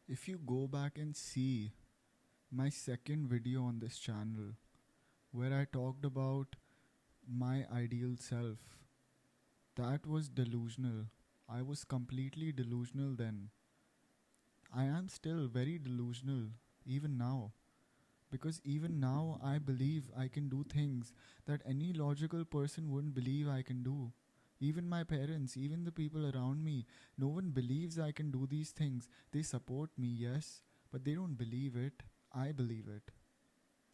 If you go back and see my second video on this channel, where I talked about my ideal self, that was delusional. I was completely delusional then. I am still very delusional, even now. Because even now, I believe I can do things that any logical person wouldn't believe I can do. Even my parents, even the people around me, no one believes I can do these things. They support me, yes, but they don't believe it. I believe it.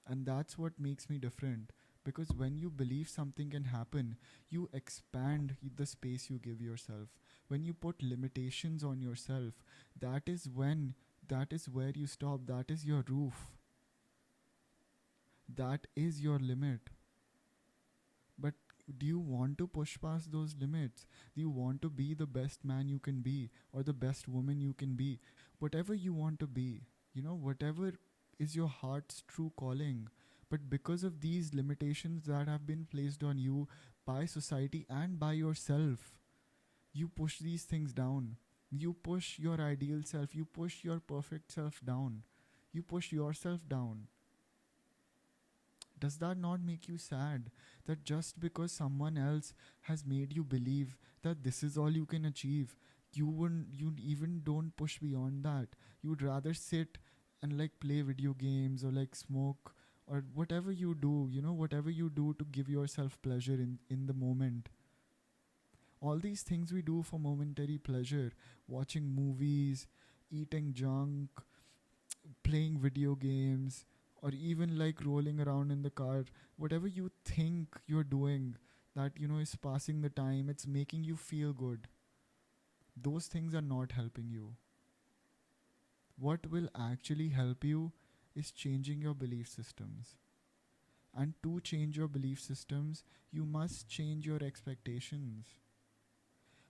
And that's what makes me different. Because when you believe something can happen, you expand the space you give yourself. When you put limitations on yourself, that is when, that is where you stop. That is your roof. That is your limit. But do you want to push past those limits? Do you want to be the best man you can be or the best woman you can be? Whatever you want to be, whatever is your heart's true calling. But because of these limitations that have been placed on you by society and by yourself, you push these things down. You push your ideal self, you push your perfect self down, you push yourself down. Does that not make you sad that just because someone else has made you believe that this is all you can achieve, you even don't push beyond that? You'd rather sit and like play video games or like smoke or whatever you do, whatever you do to give yourself pleasure in the moment. All these things we do for momentary pleasure, watching movies, eating junk, playing video games, or even like rolling around in the car, whatever you think you're doing that is passing the time, it's making you feel good, those things are not helping you. What will actually help you is changing your belief systems. And to change your belief systems, you must change your expectations.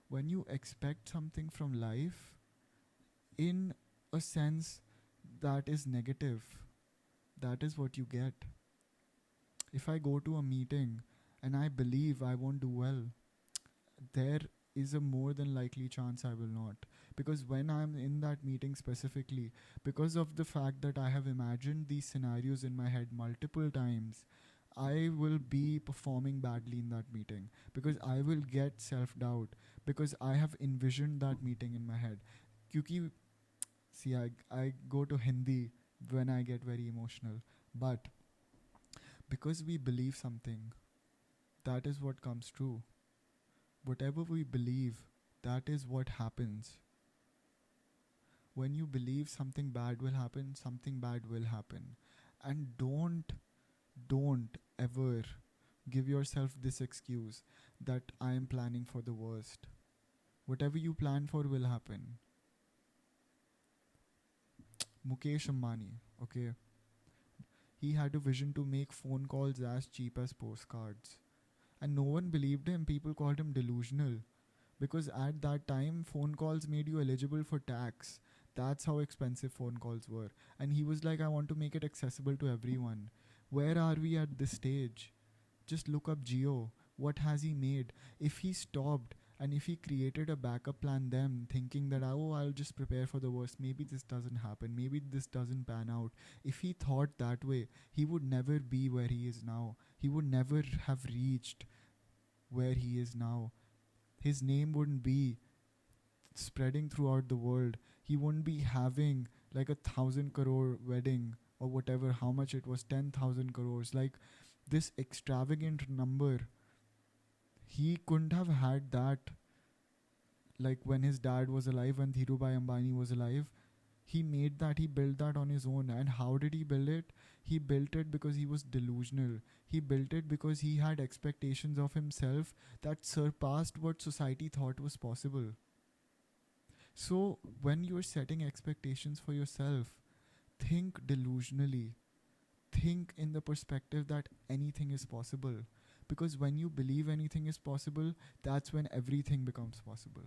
When you expect something from life, in a sense that is negative, that is what you get. If I go to a meeting and I believe I won't do well, there is a more than likely chance I will not. Because when I'm in that meeting specifically, because of the fact that I have imagined these scenarios in my head multiple times, I will be performing badly in that meeting because I will get self doubt because I have envisioned that meeting in my head. Kyuki, see, I go to Hindi when I get very emotional, but because we believe something, that is what comes true. Whatever we believe, that is what happens. When you believe something bad will happen, something bad will happen. And don't ever give yourself this excuse that I am planning for the worst. Whatever you plan for will happen. Mukesh Ambani, okay, he had a vision to make phone calls as cheap as postcards. And no one believed him. People called him delusional. Because at that time, phone calls made you eligible for tax. That's how expensive phone calls were. And he was like, I want to make it accessible to everyone. Where are we at this stage? Just look up Geo. What has he made? If he stopped and if he created a backup plan then, thinking that, oh, I'll just prepare for the worst, maybe this doesn't happen, maybe this doesn't pan out. If he thought that way, he would never be where he is now. He would never have reached where he is now. His name wouldn't be spreading throughout the world. He wouldn't be having like 1,000 crore wedding or whatever, how much it was, 10,000 crores, like this extravagant number. He couldn't have had that like when his dad was alive, when Dhirubhai Ambani was alive. He made that, he built that on his own. And how did he build it? He built it because he was delusional. He built it because he had expectations of himself that surpassed what society thought was possible. So when you're setting expectations for yourself, think delusionally. Think in the perspective that anything is possible. Because when you believe anything is possible, that's when everything becomes possible.